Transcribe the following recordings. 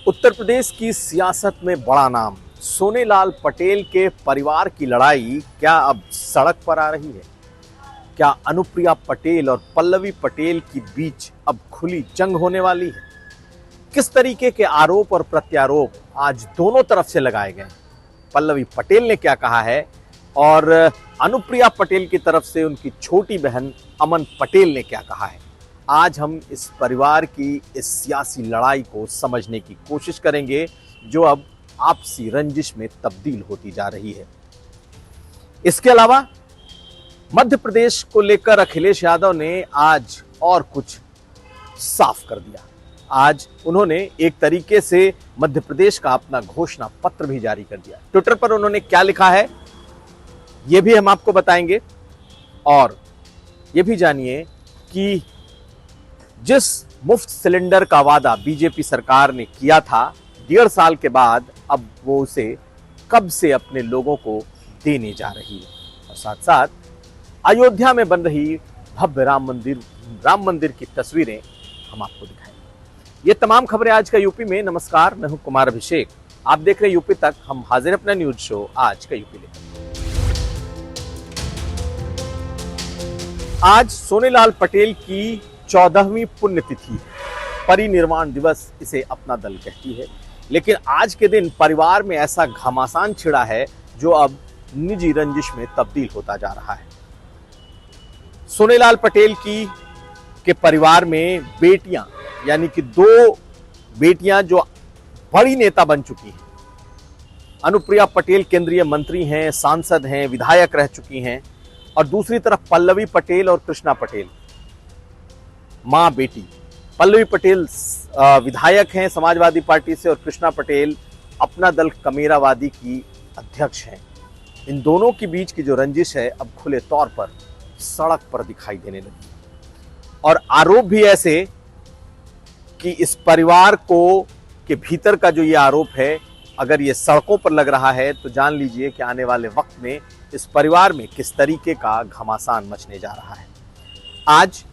उत्तर प्रदेश की सियासत में बड़ा नाम सोनेलाल पटेल के परिवार की लड़ाई क्या अब सड़क पर आ रही है? क्या अनुप्रिया पटेल और पल्लवी पटेल के बीच अब खुली जंग होने वाली है? किस तरीके के आरोप और प्रत्यारोप आज दोनों तरफ से लगाए गए? पल्लवी पटेल ने क्या कहा है और अनुप्रिया पटेल की तरफ से उनकी छोटी बहन अमन पटेल ने क्या कहा है? आज हम इस परिवार की इस सियासी लड़ाई को समझने की कोशिश करेंगे जो अब आपसी रंजिश में तब्दील होती जा रही है। इसके अलावा मध्य प्रदेश को लेकर अखिलेश यादव ने आज और कुछ साफ कर दिया। आज उन्होंने एक तरीके से मध्य प्रदेश का अपना घोषणा पत्र भी जारी कर दिया। ट्विटर पर उन्होंने क्या लिखा है यह भी हम आपको बताएंगे और यह भी जानिए कि जिस मुफ्त सिलेंडर का वादा बीजेपी सरकार ने किया था 1.5 साल के बाद अब वो उसे कब से अपने लोगों को देने जा रही है और साथ साथ अयोध्या में बन रही भव्य राम मंदिर की तस्वीरें हम आपको दिखाएंगे। ये तमाम खबरें आज का यूपी में। नमस्कार, मैं हूं कुमार अभिषेक। आप देख रहे हैं यूपी तक। हम हाजिर अपना न्यूज शो आज का यूपी लेकर। आज सोनेलाल पटेल की 14वीं पुण्यतिथि, परिनिर्वाण दिवस इसे अपना दल कहती है। लेकिन आज के दिन परिवार में ऐसा घमासान छिड़ा है जो अब निजी रंजिश में तब्दील होता जा रहा है। सोनेलाल पटेल के परिवार में बेटियां, यानी कि 2 बेटियां जो बड़ी नेता बन चुकी हैं। अनुप्रिया पटेल केंद्रीय मंत्री हैं, सांसद हैं, विधायक रह चुकी हैं और दूसरी तरफ पल्लवी पटेल और कृष्णा पटेल मां बेटी। पल्लवी पटेल विधायक हैं समाजवादी पार्टी से और कृष्णा पटेल अपना दल कमेरावादी की अध्यक्ष हैं। इन दोनों के बीच की जो रंजिश है अब खुले तौर पर सड़क पर दिखाई देने लगी और आरोप भी ऐसे कि इस परिवार के भीतर का जो ये आरोप है, अगर ये सड़कों पर लग रहा है तो जान लीजिए कि आने वाले वक्त में इस परिवार में किस तरीके का घमासान मचने जा रहा है। आज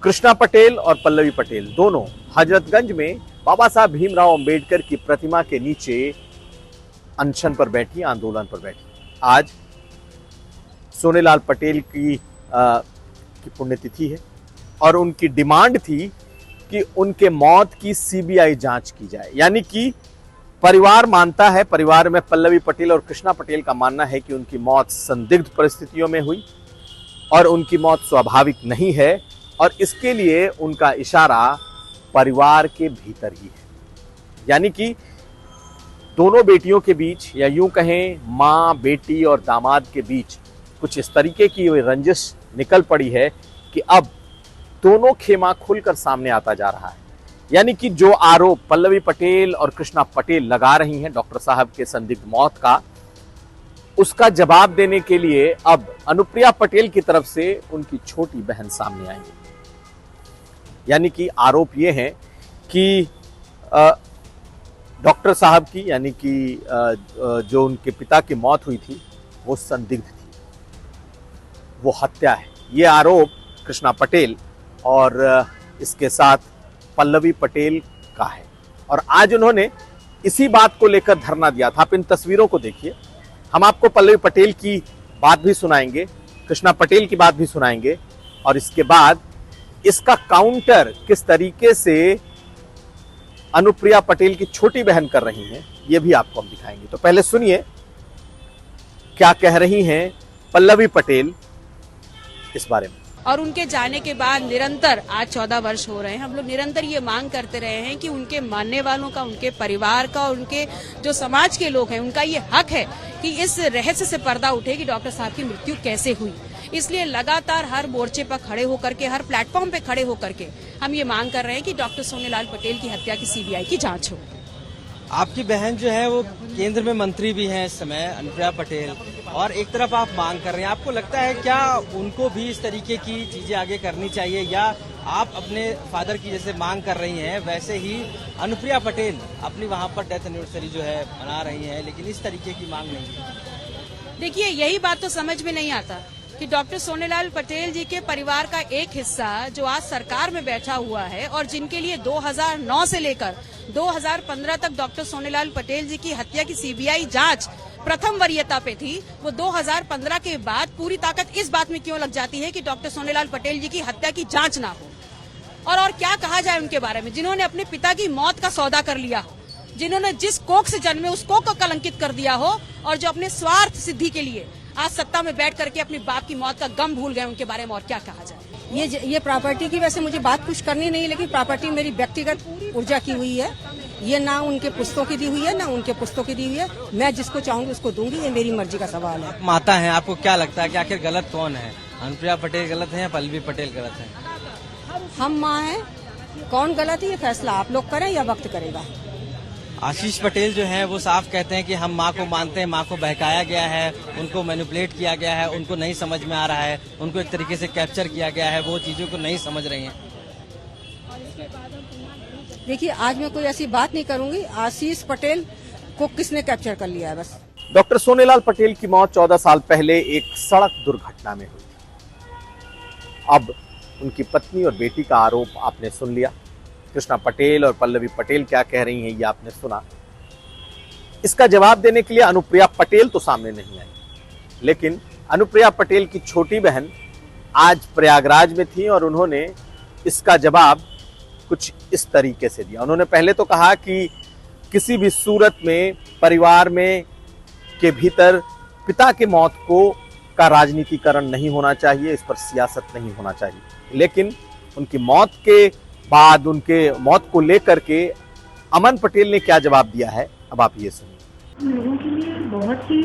कृष्णा पटेल और पल्लवी पटेल दोनों हजरतगंज में बाबा साहब भीमराव अंबेडकर की प्रतिमा के नीचे अनशन पर बैठी, आंदोलन पर बैठी। आज सोनेलाल पटेल की पुण्यतिथि है और उनकी डिमांड थी कि उनके मौत की सीबीआई जांच की जाए। यानी कि परिवार मानता है, परिवार में पल्लवी पटेल और कृष्णा पटेल का मानना है कि उनकी मौत संदिग्ध परिस्थितियों में हुई और उनकी मौत स्वाभाविक नहीं है और इसके लिए उनका इशारा परिवार के भीतर ही है। यानी कि दोनों बेटियों के बीच, या यूं कहें मां, बेटी और दामाद के बीच कुछ इस तरीके की रंजिश निकल पड़ी है कि अब दोनों खेमा खुलकर सामने आता जा रहा है। यानी कि जो आरोप पल्लवी पटेल और कृष्णा पटेल लगा रही हैं डॉक्टर साहब के संदिग्ध मौत का, उसका जवाब देने के लिए अब अनुप्रिया पटेल की तरफ से उनकी छोटी बहन सामने आई है। यानी कि आरोप ये है कि डॉक्टर साहब की, यानी कि जो उनके पिता की मौत हुई थी वो संदिग्ध थी, वो हत्या है। ये आरोप कृष्णा पटेल और इसके साथ पल्लवी पटेल का है और आज उन्होंने इसी बात को लेकर धरना दिया था। आप इन तस्वीरों को देखिए। हम आपको पल्लवी पटेल की बात भी सुनाएंगे, कृष्णा पटेल की बात भी सुनाएंगे और इसके बाद इसका काउंटर किस तरीके से अनुप्रिया पटेल की छोटी बहन कर रही हैं ये भी आपको हम दिखाएंगे। तो पहले सुनिए क्या कह रही हैं पल्लवी पटेल इस बारे में। और उनके जाने के बाद निरंतर आज 14 वर्ष हो रहे हैं, हम लोग निरंतर ये मांग करते रहे हैं कि उनके मानने वालों का, उनके परिवार का और उनके जो समाज के लोग हैं उनका ये हक है कि इस रहस्य से पर्दा उठे कि डॉक्टर साहब की मृत्यु कैसे हुई। इसलिए लगातार हर मोर्चे पर खड़े होकर के, हर प्लेटफॉर्म पे खड़े होकर के हम ये मांग कर रहे हैं कि डॉक्टर सोनेलाल पटेल की हत्या की सीबीआई की जांच हो। आपकी बहन जो है वो केंद्र में मंत्री भी हैं इस समय, अनुप्रिया पटेल, और एक तरफ आप मांग कर रहे हैं। आपको लगता है क्या उनको भी इस तरीके की चीजें आगे करनी चाहिए, या आप अपने फादर की जैसे मांग कर रही हैं वैसे ही अनुप्रिया पटेल अपनी वहां पर डेथ एनिवर्सरी जो है मना रही हैं, लेकिन इस तरीके की मांग नहीं है? देखिए, यही बात तो समझ में नहीं आता कि डॉक्टर सोनेलाल पटेल जी के परिवार का एक हिस्सा जो आज सरकार में बैठा हुआ है और जिनके लिए 2009 से लेकर 2015 तक डॉक्टर सोनेलाल पटेल जी की हत्या की सीबीआई जांच प्रथम वरीयता पे थी, वो 2015 के बाद पूरी ताकत इस बात में क्यों लग जाती है कि डॉक्टर सोनेलाल पटेल जी की हत्या की जांच ना हो? और क्या कहा जाए उनके बारे में, जिन्होंने अपने पिता की मौत का सौदा कर लिया, जिन्होंने जिस कोख से जन्मे उस कोख को कलंकित कर दिया हो, और जो अपने स्वार्थ सिद्धि के लिए आज सत्ता में बैठ करके अपने बाप की मौत का गम भूल गए, उनके बारे में और क्या कहा जाए? ये प्रॉपर्टी की वैसे मुझे बात कुछ करनी नहीं, लेकिन प्रॉपर्टी मेरी व्यक्तिगत ऊर्जा की हुई है। ये ना उनके पुस्तों की दी हुई है, ना उनके पुस्तों की दी हुई है। मैं जिसको चाहूंगी उसको दूंगी, ये मेरी मर्जी का सवाल है। माता हैं, आपको क्या लगता है कि आखिर गलत कौन है? अनुप्रिया पटेल गलत है या पल्लवी पटेल गलत है? हम माँ हैं, कौन गलत है ये फैसला आप लोग करें या वक्त करेगा। आशीष पटेल जो है वो साफ कहते हैं कि हम माँ को मानते हैं, माँ को बहकाया गया है, उनको मैनिपुलेट किया गया है, उनको नहीं समझ में आ रहा है, उनको एक तरीके से कैप्चर किया गया है, वो चीजों को नहीं समझ रही हैं। देखिए, आज मैं कोई ऐसी बात नहीं करूंगी। आशीष पटेल को किसने कैप्चर कर लिया है बस। डॉक्टर सोनेलाल पटेल की मौत 14 साल पहले एक सड़क दुर्घटना में हुई थी। अब उनकी पत्नी और बेटी का आरोप आपने सुन लिया। कृष्णा पटेल और पल्लवी पटेल क्या कह रही हैं ये आपने सुना। इसका जवाब देने के लिए अनुप्रिया पटेल तो सामने नहीं आई, लेकिन अनुप्रिया पटेल की छोटी बहन आज प्रयागराज में थी और उन्होंने इसका जवाब कुछ इस तरीके से दिया। उन्होंने पहले तो कहा कि किसी भी सूरत में परिवार में के भीतर पिता की मौत का राजनीतिकरण नहीं होना चाहिए, इस पर सियासत नहीं होना चाहिए। लेकिन उनकी मौत के बाद, उनके मौत को लेकर के अमन पटेल ने क्या जवाब दिया है, अब आप ये सुनिए। लोगों के लिए बहुत ही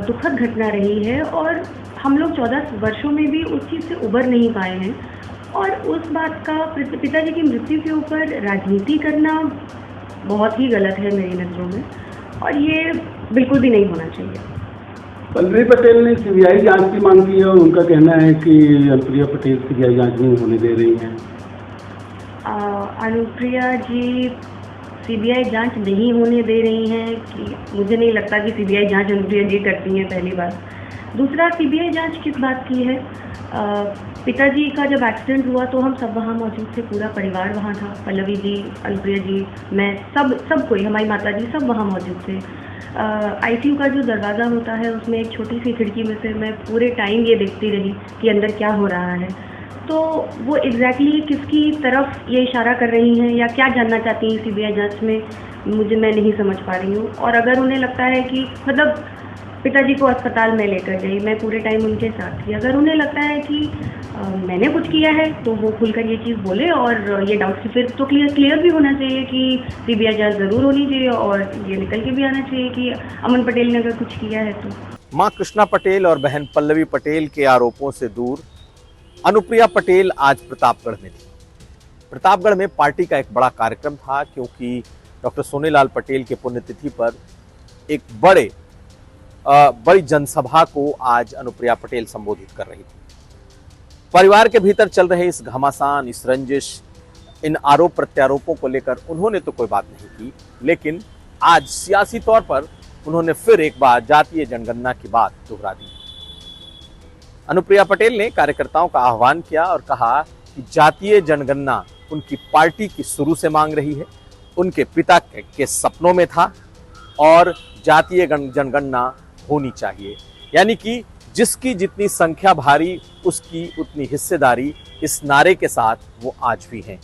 दुखद घटना रही है और हम लोग 14 वर्षों में भी उस चीज़ से उबर नहीं पाए हैं। और उस बात का पिताजी की मृत्यु के ऊपर राजनीति करना बहुत ही गलत है मेरी नज़रों में, और ये बिल्कुल भी नहीं होना चाहिए। पल्लवी पटेल ने सीबीआई जांच की मांग की है और उनका कहना है कि अनुप्रिया पटेल सीबीआई जांच नहीं होने दे रही हैं। अनुप्रिया जी सीबीआई जांच नहीं होने दे रही हैं कि मुझे नहीं लगता कि सीबीआई जांच अनुप्रिया जी करती हैं, पहली बात। दूसरा, सीबीआई जांच किस बात की है? पिताजी का जब एक्सीडेंट हुआ तो हम सब वहाँ मौजूद थे, पूरा परिवार वहाँ था, पल्लवी जी, अनुप्रिया जी, मैं, सब कोई, हमारी माता जी, सब वहाँ मौजूद थे। आईसीयू का जो दरवाज़ा होता है उसमें एक छोटी सी खिड़की में से मैं पूरे टाइम ये देखती रही कि अंदर क्या हो रहा है। तो वो एग्जैक्टली किसकी तरफ ये इशारा कर रही हैं या क्या जानना चाहती हैं सीबीआई जांच में, मैं नहीं समझ पा रही हूँ। और अगर उन्हें लगता है कि मतलब पिताजी को अस्पताल में लेकर गई, मैं पूरे टाइम उनके साथ थी, अगर उन्हें लगता है कि मैंने कुछ किया है तो वो खुलकर ये चीज़ बोले और ये डाउट फिर तो क्लियर भी होना चाहिए कि सीबीआई जांच ज़रूर होनी चाहिए और ये निकल के भी आना चाहिए कि अमन पटेल ने अगर कुछ किया है तो। मां कृष्णा पटेल और बहन पल्लवी पटेल के आरोपों से दूर अनुप्रिया पटेल आज प्रतापगढ़ में थी। प्रतापगढ़ में पार्टी का एक बड़ा कार्यक्रम था, क्योंकि डॉक्टर सोनेलाल पटेल के पुण्यतिथि पर एक बड़ी जनसभा को आज अनुप्रिया पटेल संबोधित कर रही थी। परिवार के भीतर चल रहे इस घमासान, इस रंजिश, इन आरोप प्रत्यारोपों को लेकर उन्होंने तो कोई बात नहीं की, लेकिन आज सियासी तौर पर उन्होंने फिर एक बार जातीय जनगणना की बात दोहरा दी। अनुप्रिया पटेल ने कार्यकर्ताओं का आह्वान किया और कहा कि जातीय जनगणना उनकी पार्टी की शुरू से मांग रही है, उनके पिता के सपनों में था और जातीय जनगणना होनी चाहिए। यानी कि जिसकी जितनी संख्या भारी उसकी उतनी हिस्सेदारी, इस नारे के साथ वो आज भी हैं।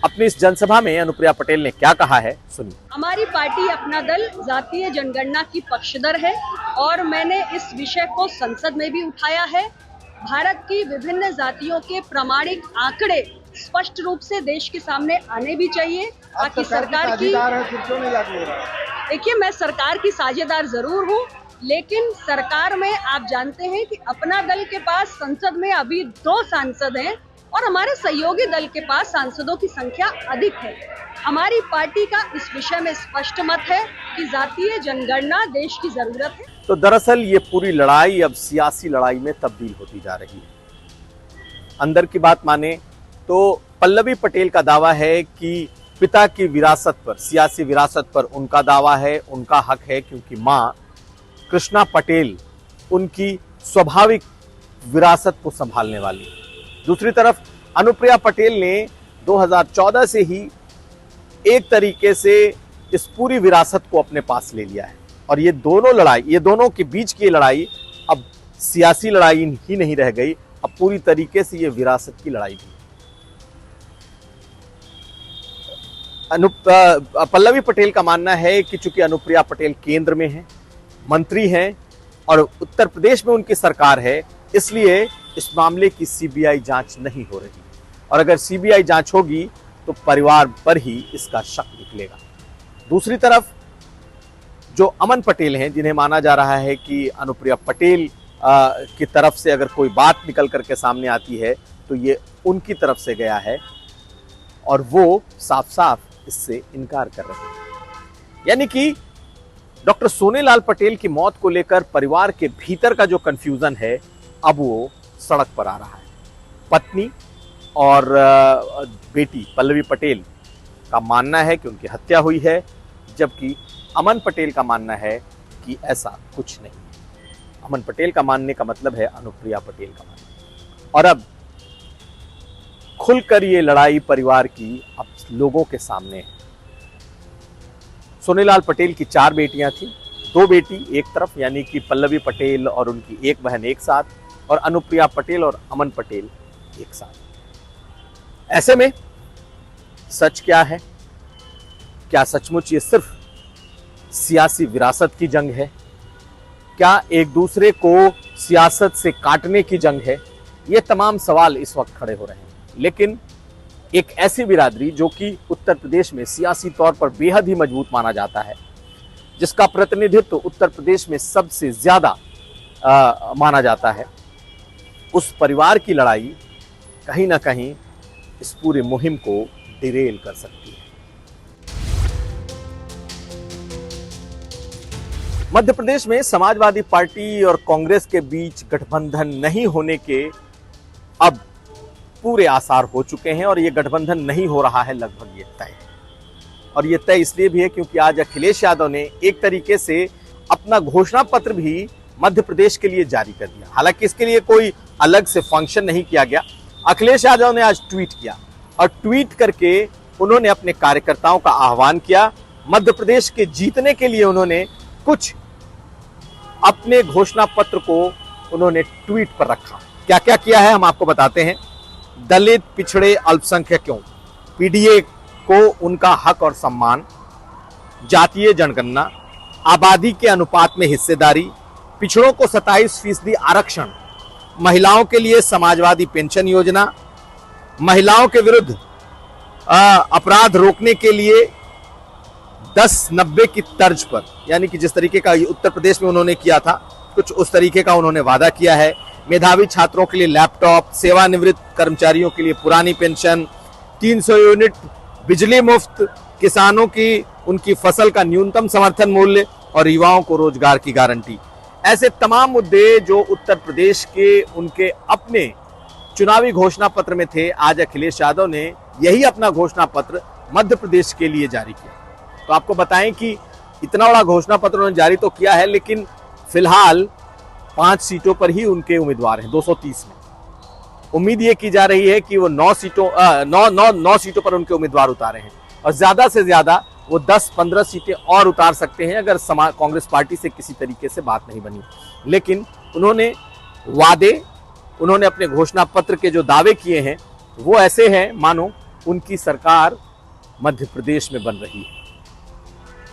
अपनी इस जनसभा में अनुप्रिया पटेल ने क्या कहा है, सुनिए। हमारी पार्टी अपना दल जातीय जनगणना की पक्षधर है और मैंने इस विषय को संसद में भी उठाया है। भारत की विभिन्न जातियों के प्रामाणिक आंकड़े स्पष्ट रूप से देश के सामने आने भी चाहिए ताकि सरकार की, देखिए मैं सरकार की साझेदार जरूर हूँ, लेकिन सरकार में आप जानते हैं कि अपना दल के पास संसद में अभी 2 सांसद हैं और हमारे सहयोगी दल के पास सांसदों की संख्या अधिक है। हमारी पार्टी का इस विषय में स्पष्ट मत है कि जातीय जनगणना देश की जरूरत है। तो दरअसल ये पूरी लड़ाई अब सियासी लड़ाई में तब्दील होती जा रही है। अंदर की बात माने तो पल्लवी पटेल का दावा है कि पिता की विरासत पर, सियासी विरासत पर उनका दावा है, उनका हक है, क्योंकि मां कृष्णा पटेल उनकी स्वाभाविक विरासत को संभालने वाली। दूसरी तरफ अनुप्रिया पटेल ने 2014 से ही एक तरीके से इस पूरी विरासत को अपने पास ले लिया है। और ये दोनों के बीच की लड़ाई अब सियासी लड़ाई ही नहीं रह गई, अब पूरी तरीके से ये विरासत की लड़ाई भी। पल्लवी पटेल का मानना है कि चूंकि अनुप्रिया पटेल केंद्र में है, मंत्री हैं और उत्तर प्रदेश में उनकी सरकार है, इसलिए इस मामले की सीबीआई जांच नहीं हो रही। और अगर सीबीआई जांच होगी तो परिवार पर ही इसका शक निकलेगा। दूसरी तरफ जो अमन पटेल हैं, जिन्हें माना जा रहा है कि अनुप्रिया पटेल की तरफ से अगर कोई बात निकल करके सामने आती है तो ये उनकी तरफ से गया है और वो साफ साफ इससे इनकार कर रहे हैं। यानी कि डॉक्टर सोनेलाल पटेल की मौत को लेकर परिवार के भीतर का जो कंफ्यूजन है अब वो सड़क पर आ रहा है। पत्नी और बेटी पल्लवी पटेल का मानना है कि उनकी हत्या हुई है, जबकि अमन पटेल का मानना है कि ऐसा कुछ नहीं। अमन पटेल का मानने का मतलब है अनुप्रिया पटेल का मानना। और अब खुलकर ये लड़ाई परिवार की अब लोगों के सामने है। सोनेलाल पटेल की 4 बेटियां थी, 2 बेटी एक तरफ यानी कि पल्लवी पटेल और उनकी एक बहन एक साथ, और अनुप्रिया पटेल और अमन पटेल एक साथ। ऐसे में सच क्या है? क्या सचमुच ये सिर्फ सियासी विरासत की जंग है? क्या एक दूसरे को सियासत से काटने की जंग है? ये तमाम सवाल इस वक्त खड़े हो रहे हैं। लेकिन एक ऐसी बिरादरी जो कि उत्तर प्रदेश में सियासी तौर पर बेहद ही मजबूत माना जाता है, जिसका प्रतिनिधित्व उत्तर प्रदेश में सबसे ज्यादा माना जाता है, उस परिवार की लड़ाई कहीं ना कहीं इस पूरी मुहिम को डिरेल कर सकती है। मध्य प्रदेश में समाजवादी पार्टी और कांग्रेस के बीच गठबंधन नहीं होने के अब पूरे आसार हो चुके हैं और ये गठबंधन नहीं हो रहा है लगभग ये तय। और ये तय इसलिए भी है क्योंकि आज अखिलेश यादव ने एक तरीके से अपना घोषणा पत्र भी मध्य प्रदेश के लिए जारी कर दिया। हालांकि इसके लिए कोई अलग से फंक्शन नहीं किया गया। अखिलेश यादव ने आज ट्वीट किया और ट्वीट करके उन्होंने अपने कार्यकर्ताओं का आह्वान किया। मध्य प्रदेश के जीतने के लिए उन्होंने कुछ अपने घोषणा पत्र को उन्होंने ट्वीट पर रखा। क्या क्या किया है हम आपको बताते हैं। दलित, पिछड़े, अल्पसंख्यकों, पीडीए को उनका हक और सम्मान, जातीय जनगणना, आबादी के अनुपात में हिस्सेदारी, पिछड़ों को 27% आरक्षण, महिलाओं के लिए समाजवादी पेंशन योजना, महिलाओं के विरुद्ध अपराध रोकने के लिए 10-90 की तर्ज पर, यानी कि जिस तरीके का उत्तर प्रदेश में उन्होंने किया था कुछ उस तरीके का उन्होंने वादा किया है। मेधावी छात्रों के लिए लैपटॉप, सेवानिवृत्त कर्मचारियों के लिए पुरानी पेंशन, 300 यूनिट बिजली मुफ्त, किसानों की उनकी फसल का न्यूनतम समर्थन मूल्य और युवाओं को रोजगार की गारंटी। ऐसे तमाम मुद्दे जो उत्तर प्रदेश के उनके अपने चुनावी घोषणा पत्र में थे, आज अखिलेश यादव ने यही अपना घोषणा पत्र मध्य प्रदेश के लिए जारी किया। तो आपको बताएं कि इतना बड़ा घोषणा पत्र उन्होंने जारी तो किया है, लेकिन फिलहाल 5 सीटों पर ही उनके उम्मीदवार हैं 230 में। उम्मीद ये की जा रही है कि वो 9 सीटों पर उनके उम्मीदवार उतारे हैं और ज्यादा से ज्यादा वो 10-15 सीटें और उतार सकते हैं अगर कांग्रेस पार्टी से किसी तरीके से बात नहीं बनी। लेकिन उन्होंने अपने घोषणा पत्र के जो दावे किए हैं वो ऐसे हैं मानो उनकी सरकार मध्य प्रदेश में बन रही है।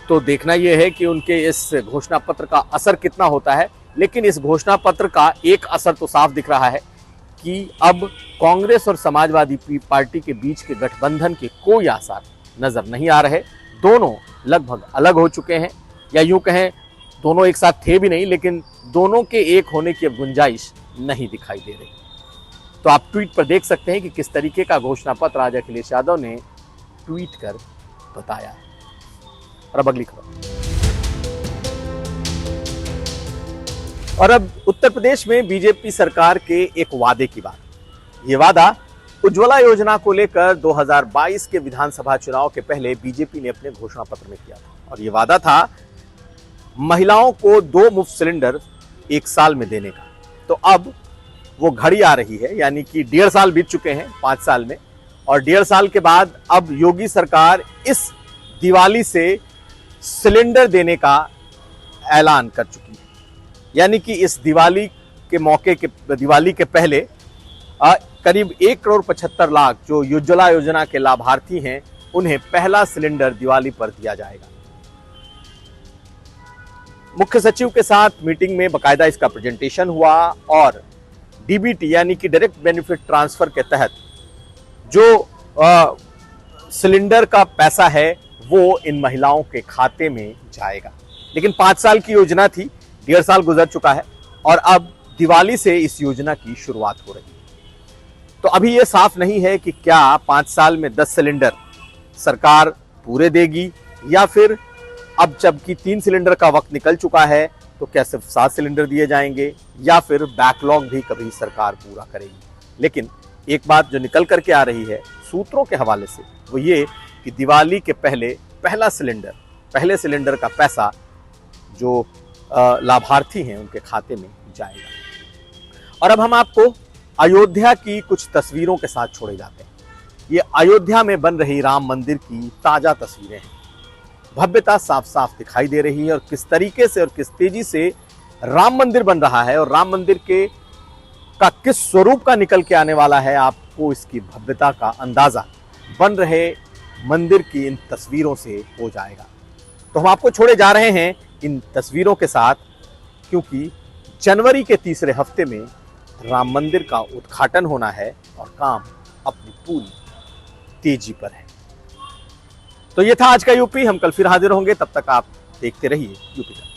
तो देखना यह है कि उनके इस घोषणा पत्र का असर कितना होता है। लेकिन इस घोषणा पत्र का एक असर तो साफ दिख रहा है कि अब कांग्रेस और समाजवादी पार्टी के बीच के गठबंधन के कोई आसार नजर नहीं आ रहे। दोनों लगभग अलग हो चुके हैं, या यूं कहें दोनों एक साथ थे भी नहीं, लेकिन दोनों के एक होने की अब गुंजाइश नहीं दिखाई दे रही। तो आप ट्वीट पर देख सकते हैं कि किस तरीके का घोषणा पत्र आज अखिलेश यादव ने ट्वीट कर बताया है। और अब अगली खबर। और अब उत्तर प्रदेश में बीजेपी सरकार के एक वादे की बात। ये वादा उज्ज्वला योजना को लेकर 2022 के विधानसभा चुनाव के पहले बीजेपी ने अपने घोषणा पत्र में किया था। और ये वादा था महिलाओं को 2 मुफ्त सिलेंडर 1 साल में देने का। तो अब वो घड़ी आ रही है, यानी कि 1.5 साल बीत चुके हैं 5 साल में, और 1.5 साल के बाद अब योगी सरकार इस दिवाली से सिलेंडर देने का ऐलान कर चुकी है। यानी कि इस दिवाली के मौके के दिवाली के पहले करीब 1,75,00,000 जो उज्ज्वला योजना के लाभार्थी हैं उन्हें पहला सिलेंडर दिवाली पर दिया जाएगा। मुख्य सचिव के साथ मीटिंग में बकायदा इसका प्रेजेंटेशन हुआ और डीबीटी यानी कि डायरेक्ट बेनिफिट ट्रांसफर के तहत जो सिलेंडर का पैसा है वो इन महिलाओं के खाते में जाएगा। लेकिन 5 साल की योजना थी, 1.5 साल गुजर चुका है और अब दिवाली से इस योजना की शुरुआत हो रही है। तो अभी ये साफ नहीं है कि क्या 5 साल में 10 सिलेंडर सरकार पूरे देगी या फिर अब जबकि 3 सिलेंडर का वक्त निकल चुका है तो क्या सिर्फ 7 सिलेंडर दिए जाएंगे या फिर बैकलॉग भी कभी सरकार पूरा करेगी। लेकिन एक बात जो निकल करके आ रही है सूत्रों के हवाले से वो ये कि दिवाली के पहले पहले सिलेंडर का पैसा जो लाभार्थी हैं उनके खाते में जाएगा। और अब हम आपको अयोध्या की कुछ तस्वीरों के साथ छोड़े जाते हैं। ये अयोध्या में बन रही राम मंदिर की ताजा तस्वीरें हैं। भव्यता साफ साफ दिखाई दे रही है और किस तरीके से और किस तेजी से राम मंदिर बन रहा है और राम मंदिर का किस स्वरूप का निकल के आने वाला है, आपको इसकी भव्यता का अंदाजा बन रहे मंदिर की इन तस्वीरों से हो जाएगा। तो हम आपको छोड़े जा रहे हैं इन तस्वीरों के साथ, क्योंकि जनवरी के तीसरे हफ्ते में राम मंदिर का उद्घाटन होना है और काम अपनी पूरी तेजी पर है। तो ये था आज का यूपी। हम कल फिर हाजिर होंगे, तब तक आप देखते रहिए यूपी का।